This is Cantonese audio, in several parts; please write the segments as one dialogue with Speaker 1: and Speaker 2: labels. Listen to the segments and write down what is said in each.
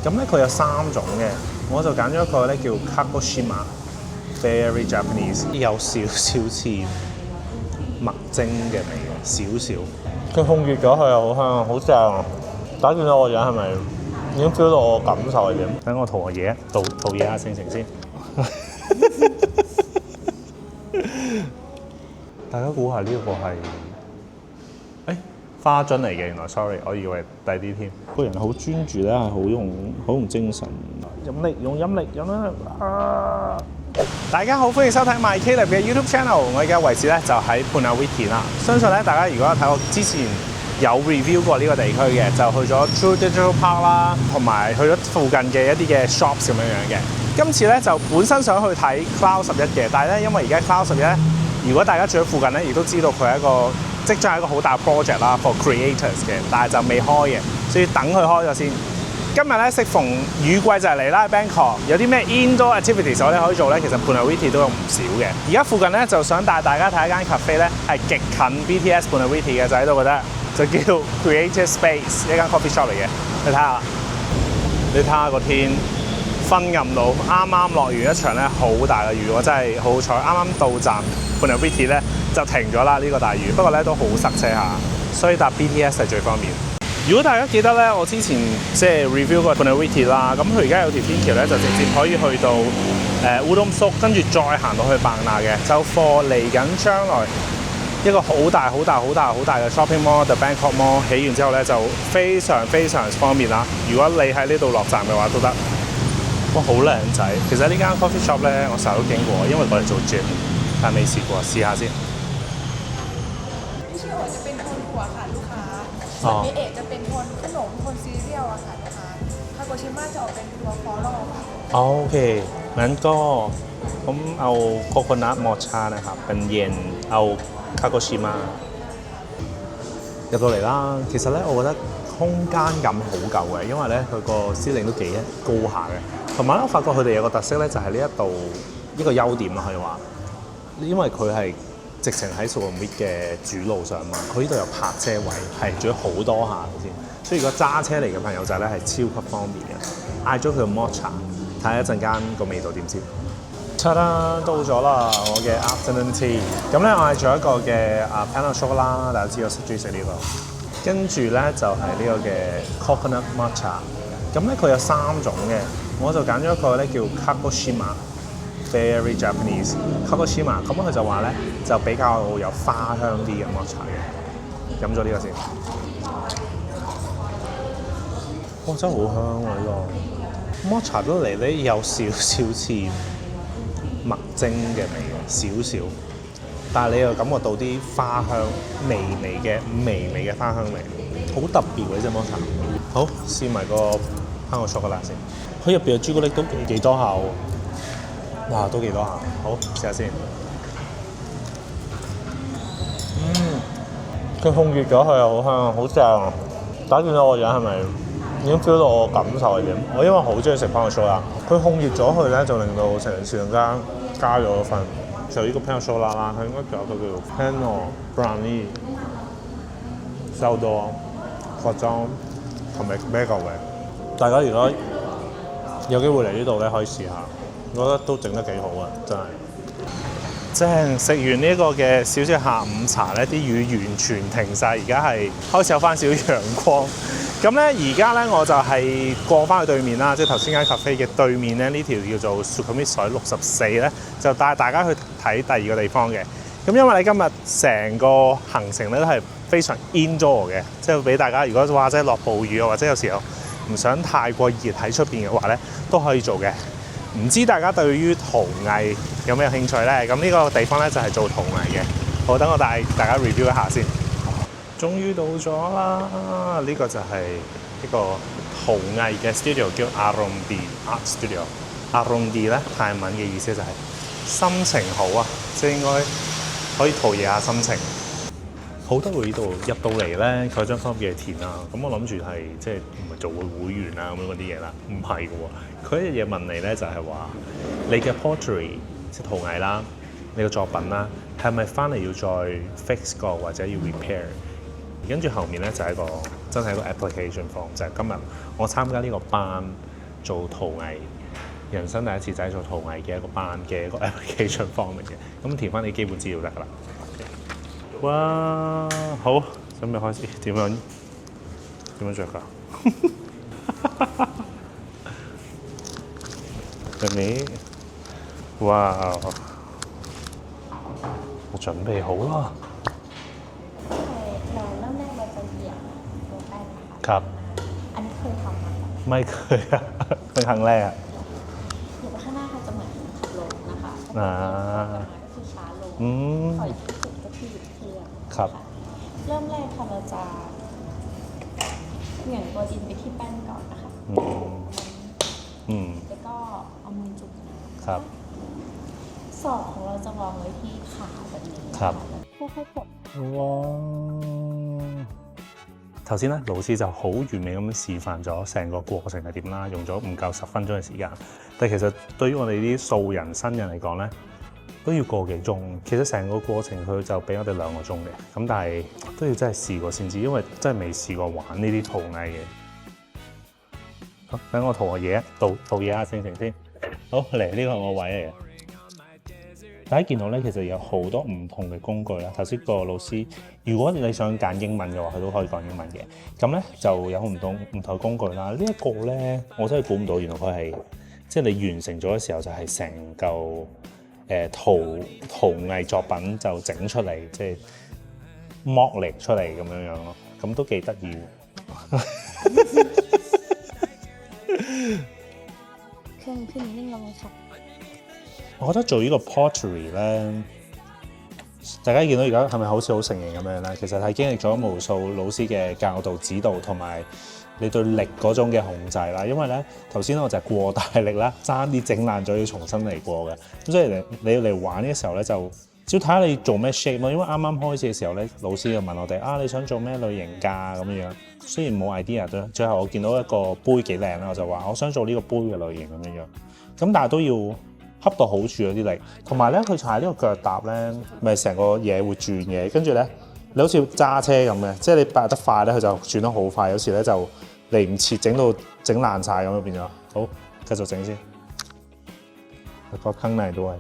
Speaker 1: 咁咧佢有3種嘅，我就揀咗一個咧叫 Kagoshima，very Japanese， 有少少似麥精嘅味嘅，少少。佢烘熱咗佢又好香，好正啊！大家見到我樣係咪已經 feel 到我感受係點？等我塗個嘢，塗嘢下聖城先。大家估下呢個係？花樽嚟嘅，原來 sorry， 我以為第啲添。個人好專注咧，係好用精神，用飲力啊！大家好，歡迎收睇 My Caleb 嘅 YouTube channel。我而家位置咧就喺 Punahwiti 啦。相信咧大家如果有睇我之前有 review 過呢個地區嘅，就去咗 True Digital Park 啦，同埋去咗附近嘅一啲嘅 shops 咁樣嘅。今次咧就本身想去睇 Cloud 11嘅，但係咧因為而家 Cloud 11，如果大家住喺附近咧，亦都知道佢係一個即將係一個好大 project 啦 ，for creators 嘅，但係就未開嘅，所以等佢開咗先。今日咧適逢雨季就嚟嚟啦 ，Bangkok 有啲咩 indoor activities 我哋可以做咧？其實 Punahwiti 都有唔少嘅。而家附近咧就想帶大家睇一間 cafe 咧，係極近 BTS Punahwiti 嘅，就喺度覺得就叫 Creative Space 一間 coffee shop 嚟嘅。你睇下個天昏暗到，啱啱落完一場咧好大嘅雨，我真係好彩，啱啱到站 Punahwiti 咧就停咗啦呢個大雨，不過咧都好塞車下，所以搭 BTS 係最方便。如果大家記得咧，我之前即係 review 過 Punahwiti 啦，咁佢而家有條天橋咧，就直接可以去到烏冬宿，跟住再行到去白納嘅，就貨嚟緊將來一個好大嘅 shopping mall，The Bangkok Mall 起完之後咧，就非常方便啦。如果你喺呢度落站嘅話都得。哇，好靚仔！其實呢間 coffee shop 咧，我成日都經過，因為我哋做 gym， 但係未試過，試下先。
Speaker 2: พี่เชี่ยวจะเป็นคนหัวค่ะลูกค้าส่วนพี่เอกจะเป็นคนขนมคนซีเรียลอะค่ะลูกค้าคาโกชิมะจะออกเป็นตัวฟอลโล่ค่ะ
Speaker 1: โอเคงั้นก็ผมเอาโคโคนัทมอชานะครับเป็นเย็นเอาคาโกชิมะ入到嚟啦。其實咧，我覺得空間感好夠嘅，因為咧佢個司令都幾高下嘅。同埋咧，我發覺佢哋有個特色咧，就係呢一度一個優點啦，可以話，因為佢係直情喺 Sukhumvit 嘅主路上嘛，佢呢度有泊車位，係仲有好多下嘅先，所以如果揸車嚟嘅朋友仔咧係超級方便嘅。嗌咗佢個 matcha， 睇下一陣間個味道點先。出啦，到咗啦，我嘅 afternoon tea。咁咧，我嗌咗一個嘅panna chocolate啦，大家知我中意食呢個。跟住咧就係呢個嘅 coconut matcha。咁咧佢有3種嘅，我就揀咗一個咧叫 Kagoshima，very Japanese Kagoshima。咁佢就話咧就比較有花香啲嘅 matcha 嘅。飲咗呢個先。哇，真係好香喎呢個 matcha 都嚟咧有少少似麥精嘅味嘅，少少，但係你又感覺到啲花香，微微嘅花香味，好特別嘅隻 matcha。好，試埋個香個 chocolate 先。佢入邊嘅朱古力都幾多下喎，哇，都幾多下。好，試下先。佢烘熱咗佢又好香，好正啊！大家見到我樣係咪已經 feel 到我感受係點？我因為好中意食panna chocolate，佢烘熱咗佢咧，就令到成件事更加加咗份。就呢個 panna chocolate啦，佢應該仲有個叫 panna brownie、sourdough多、霍裝同埋咩嚿嘅。大家如果有機會嚟呢度咧，可以試下，我覺得都整得幾好啊，真係。正食完呢個嘅少少下午茶咧，啲雨完全停晒，而家係開始有翻少少陽光。咁咧而家咧我就係過翻去對面啦，即係頭先間 cafe 嘅對面咧，呢條叫做 Sukhumvit 64咧，就帶大家去睇第二個地方嘅。咁因為你今日成個行程咧都係非常 indoor 嘅，即係俾大家如果話即係落暴雨啊，或者有時候唔想太過熱喺出邊嘅話咧，都可以做嘅。唔知大家對於陶藝有咩興趣咧？咁呢個地方咧就係做陶藝嘅。好，等我帶大家 review 一下先。終於到咗啦！呢個就係一個陶藝嘅 studio， 叫 Aromdi Art Studio。Aromdi 咧泰文嘅意思就係心情好啊，即係應該可以陶冶下心情。好得意呢度入到嚟咧，佢有張 form 嘅填啊，咁我諗住係即係唔係做會員啊咁樣嗰啲嘢啦，唔係嘅喎。佢一樣嘢問你咧就係話你嘅 pottery 即係陶藝啦，你嘅作品啦，係咪翻嚟要再 fix 過或者要 repair？跟住後面咧就係一個真係一個 application form，就係今日我參加呢個班做陶藝，人生第一次製做陶藝嘅一個班嘅一個 application form 嚟嘅。咁填翻你基本資料得㗎啦。哇，好，準備開始點樣着㗎？你，哇！我準備好啦。
Speaker 3: เราเริ่มแรกเราจะเหยียบตัวแป้งนะคะ
Speaker 1: ครับ
Speaker 3: อันนี้เคยทำมาแล้ว
Speaker 1: ไม่เคยอะ เป็นครั้งแรกอะ
Speaker 3: เหยียบไปข้างหน้าเขาจะเหมือนขับลงนะคะ
Speaker 1: อ่า
Speaker 3: ก็คือช้าลง
Speaker 1: อืม
Speaker 3: ถอยที่สุดก็คือหยุดเครื่อง
Speaker 1: ครับ
Speaker 3: ะเริ่มแรกค่ะเราจะเหวี่ยงตัวดินไปที่แป้งก่อนนะคะ
Speaker 1: อืม
Speaker 3: แล้วก็เอามือจุ่มน้ำ
Speaker 1: ครับ
Speaker 3: ศอกของเราจะวางไว้ที่ขาแบบนี้
Speaker 1: ครับ
Speaker 3: ค่อยๆกด
Speaker 1: 哇！頭先咧，老師就好完美咁樣示範咗成個過程係點啦，用咗唔夠10分鐘嘅時間。但其實對於我哋啲素人新人嚟講咧，都要個幾鐘。其實成個過程佢就俾我哋2個鐘嘅，咁但係都要真係試過先知，因為真係未試過玩呢啲陶藝嘅。好，等我塗個嘢，塗嘢下先先。好，嚟呢個係我位嚟嘅。大家見到咧，其實有好多唔同嘅工具啦。頭先個老師，如果你想揀英文嘅話，佢都可以講英文嘅。咁咧就有唔同嘅工具啦。呢一個咧，我真係估唔到，原來佢係即係你完成咗嘅時候，就係成嚿陶藝作品就整出嚟，即係剝離出嚟咁樣樣咯。咁都幾得意。
Speaker 3: เครื่องขึ้นนิ่งลงค่ะ
Speaker 1: 我覺得做呢個 pottery 咧，大家見到而家係咪好似好成型咁樣咧？其實係經歷咗無數老師嘅教導指導，同埋你對力嗰種嘅控制啦。因為咧頭先我就係過大力啦，爭啲整爛咗要重新嚟過嘅。咁所以你要嚟玩嘅時候咧，就只要睇下你做咩 shape 咯。因為啱啱開始嘅時候咧，老師就問我哋啊，你想做咩類型㗎咁樣。雖然冇 idea 啫，最後我見到一個杯幾靚啦，我就話我想做呢個杯嘅類型咁樣。咁但係都要恰到好處嗰啲力，同埋咧佢踩呢個腳踏咧，咪成個嘢會轉嘅，跟住咧你好似揸車咁嘅，即係你擺得快咧，佢就轉得好快，有時咧就嚟唔切整爛晒咁就變咗。好，繼續整先。個坑嚟都係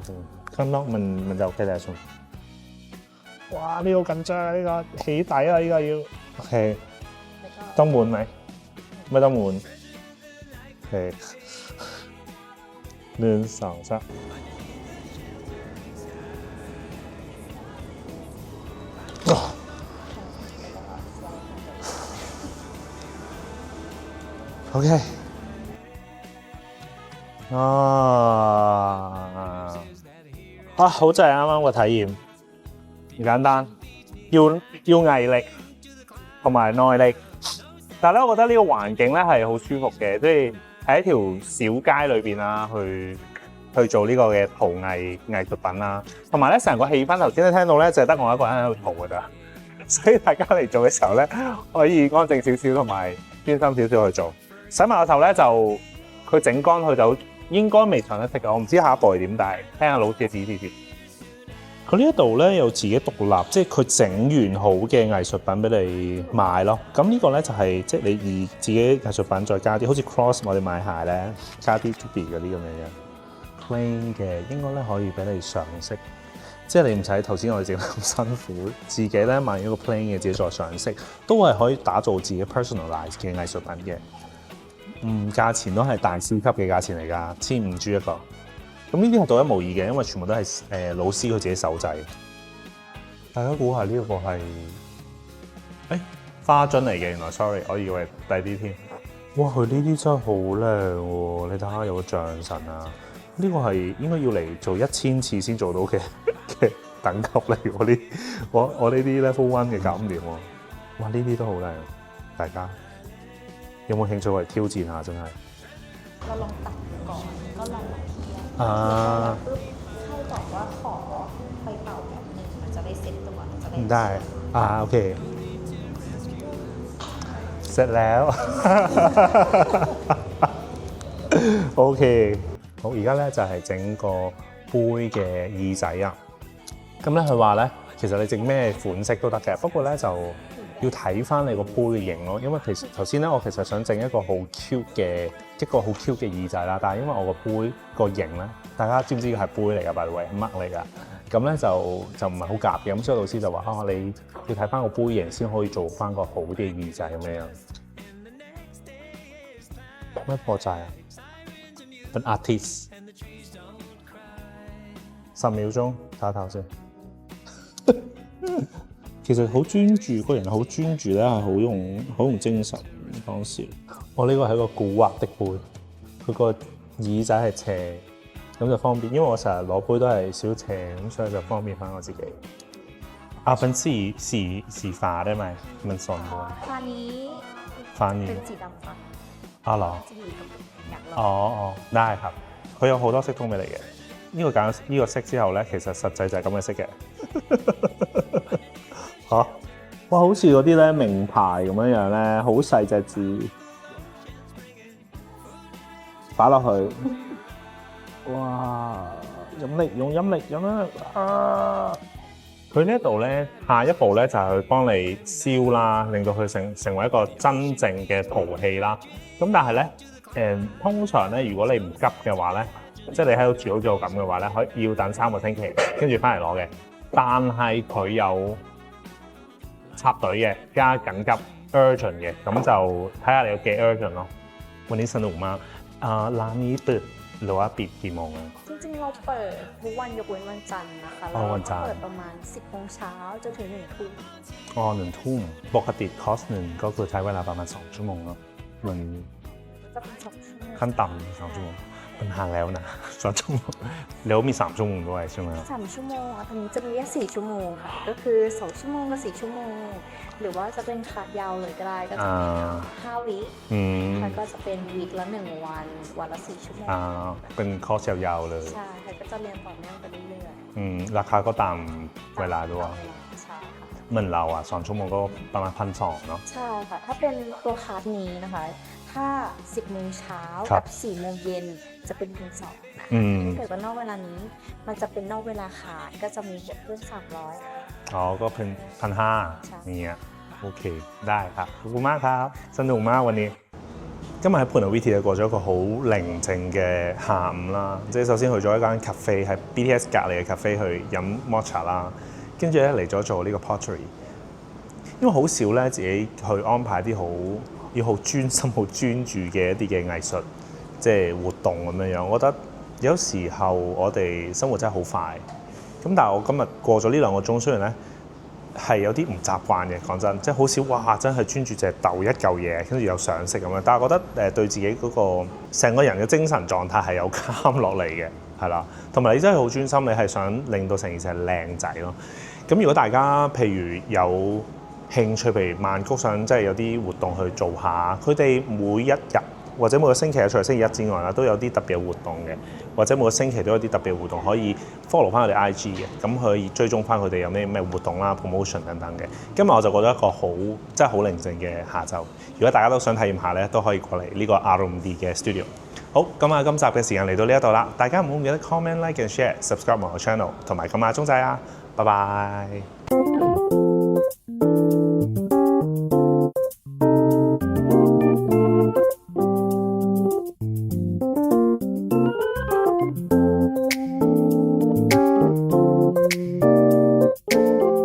Speaker 1: 坑窿มัน就 OK 啦算。哇！呢個好緊張啊！呢個起底啊！呢個要 OK。ต้องหมุนไหมไม่ต้องหมุนโอเค1 2 3OK 好正啱啱個體驗，唔簡單，要毅力同埋耐力。但係咧，我覺得呢個環境咧係好舒服嘅，即係喺一條小街裏邊啦，去做呢個嘅陶藝藝術品啦。同埋咧，成個氣氛頭先你聽到咧，就係得我一個人喺度陶㗎咋，所以大家嚟做嘅時候咧，可以安靜少少同埋專心少少去做。洗埋個頭咧，就佢整乾佢就應該未上得色嘅，我唔知下一步係點，但係聽下老師嘅指示先。佢呢一度咧有自己獨立，即係佢整完好嘅藝術品俾你買咯。咁呢個咧就係、即係你以自己藝術品再加啲，好似 cross 我哋買鞋咧，加啲 Juby 嗰啲咁樣樣 plain 嘅，應該咧可以俾你上色。即係你唔使頭先我哋整得咁辛苦，自己咧買一個 plain 嘅自己再上色，都係可以打造自己 personalize 嘅藝術品嘅。價錢都係大師級嘅價錢嚟㗎，1500一個。咁呢啲係獨一無二嘅，因為全部都係老師佢自己手製。大家估下呢個係花樽嚟嘅，原來 sorry， 我以為第啲添。哇！佢呢啲真係好靚喎，你睇下有個象神啊，呢個係應該要嚟做1000次先做到嘅等級嚟喎。我呢啲 level 1嘅搞唔掂喎。哇！呢啲都好靚，大家有冇興趣嚟挑戰下？真係。
Speaker 3: เราลองตัดก่อนก็ลองมาเทียบ ปุ๊บให้บอกว่าขอไปเป่าแบบหนึ่งมันจะได้เซ็ตตัวมันจะได้
Speaker 1: ได้โอเคเสร็จแล้ว OK 好，而家咧就係整個杯嘅耳仔啊。咁咧佢話咧，其實你整咩款式都得嘅，不過咧就要睇翻你個杯型咯，因為其實頭先咧，我其實想整一個好 cute 嘅耳仔啦，但係因為我個杯個型咧，大家知唔知係杯嚟㗎？by the way，係乜嚟㗎？咁咧就唔係好夾嘅，咁所以老師就話你要睇翻個杯型先可以做翻個好啲嘅耳仔咁樣。咩破債啊 ？An artist， 10秒鐘睇頭先。其實好專注，個人好專注咧，係好用精神。當時我呢個係一個古惑的杯，佢個耳仔係斜，咁就方便。因為我成日攞杯都係少斜，咁所以就方便翻我自己。เป็นสีฟ้าได้ไหมมันสนด้วยฟ้านี้เป็นสีดำฟ้าเหรอได้ครับ佢有好多色通俾你嘅。呢個揀呢個色之後咧，其實實際就係咁嘅色嘅。嚇！哇，好似嗰啲咧名牌咁樣咧，好細隻字，擺落去。哇！用陰力咁樣啊！佢呢一度咧，下一步咧就係去幫你燒啦，令到佢成為一個真正嘅陶器啦。咁但係咧，通常咧，如果你唔急嘅話咧，即係你喺度住好似我咁嘅話咧，要等3個星期，跟住翻嚟攞嘅。但係佢有插隊嘅，加緊急 urgent 嘅，咁就睇下你有幾 urgent 咯。วันนี้สนุกมากร้านนี้เปิดหรือว่าปิดกี่โมงอะ
Speaker 3: จริงๆเราเปิดทุกวันยกเว้นวันจันทร์นะคะเราเปิดประมาณ10 โมงเช้าจนถึง1 ทุ่ม
Speaker 1: 1 ทุ่มปกติคอร์สหนึ่งก็คือใช้เวลาประมาณ2 ชั่วโมงเนาะมัน
Speaker 3: จะเป็น2 ชั่วโมง
Speaker 1: ขั้นต่ำ2 ชั่วโมงมันห่างแล้วนะ2 ชั่วโมงแล้วมี3 ชั่วโมงด้วยใช่ไหม
Speaker 3: 3 ชั่วโมงตอนนี้จะมีแค่4 ชั่วโมงค่ะก็คือ2 ชั่วโมงกับ4 ชั่วโมงหรือว่าจะเป็นคลาสยาวเลยก็ได้ก็จะมี5 วีคแล้วก็จะเป็นวีคละ1 วันละ4 ชั่วโมง
Speaker 1: เป็นคอร์สยาวๆเลย
Speaker 3: ใช่ค่ะก็จะเรียนต่อเนื่องไปเรื่อย
Speaker 1: ๆราคาก็ตามเวลาด้วย
Speaker 3: ใช่ค่ะ
Speaker 1: เหมือนเรา2 ชั่วโมงก็ประมาณ 1,200 เนาะ
Speaker 3: ใช่ค่ะถ้าเป็นตัวคลาสนี้นะคะถ้า10 โมงเช้ากับ4 โมงเย็นจะเป็น1,200ถ้าเกิดว่านอกเวลานี้มันจะเป็นนอกเวลาขาดก็จะมีบวกเพิ่ม300
Speaker 1: ก็เป็น1,500เนี่ยโอเคได้ครับขอบคุณมากครับสนุกมากวันนี้今日喺盤牛 VT 過咗一個好寧靜嘅下午啦，即係首先去咗一間 cafe 喺 BTS 隔離嘅 cafe 去飲 matcha 啦，跟住咧嚟咗做呢個 pottery， 因為好少咧自己去安排啲要好專心、好專注嘅一啲嘅藝術即係活動咁樣樣，我覺得有時候我哋生活真係好快，咁但係我今日過咗呢2個鐘，雖然咧係有啲唔習慣嘅，講真，即係好少哇！真係專注就係鬥一嚿嘢，跟住有上色咁樣。但係我覺得對自己嗰個成個人嘅精神狀態係有啱落嚟嘅，係啦。同埋你真係好專心，你係想令到成件事係靚仔咯。咁如果大家譬如有興趣，譬如曼谷想即係有啲活動去做下，佢哋每一日或者每個星期除咗星期1之外啦，都有啲特別嘅活動嘅，或者每個星期都有啲特別嘅活動可以 follow 翻佢哋 IG 嘅，咁可以追蹤翻佢哋有咩活動啦、promotion 等等嘅。今日我就覺得一個好真係好寧靜嘅下晝。如果大家都想體驗下咧，都可以過嚟呢個 Aromd 嘅 studio。好，咁今集嘅時間嚟到呢一度啦，大家唔好唔記得 comment、like and share、subscribe 我個 channel， 同埋撳下鐘仔啊！拜拜。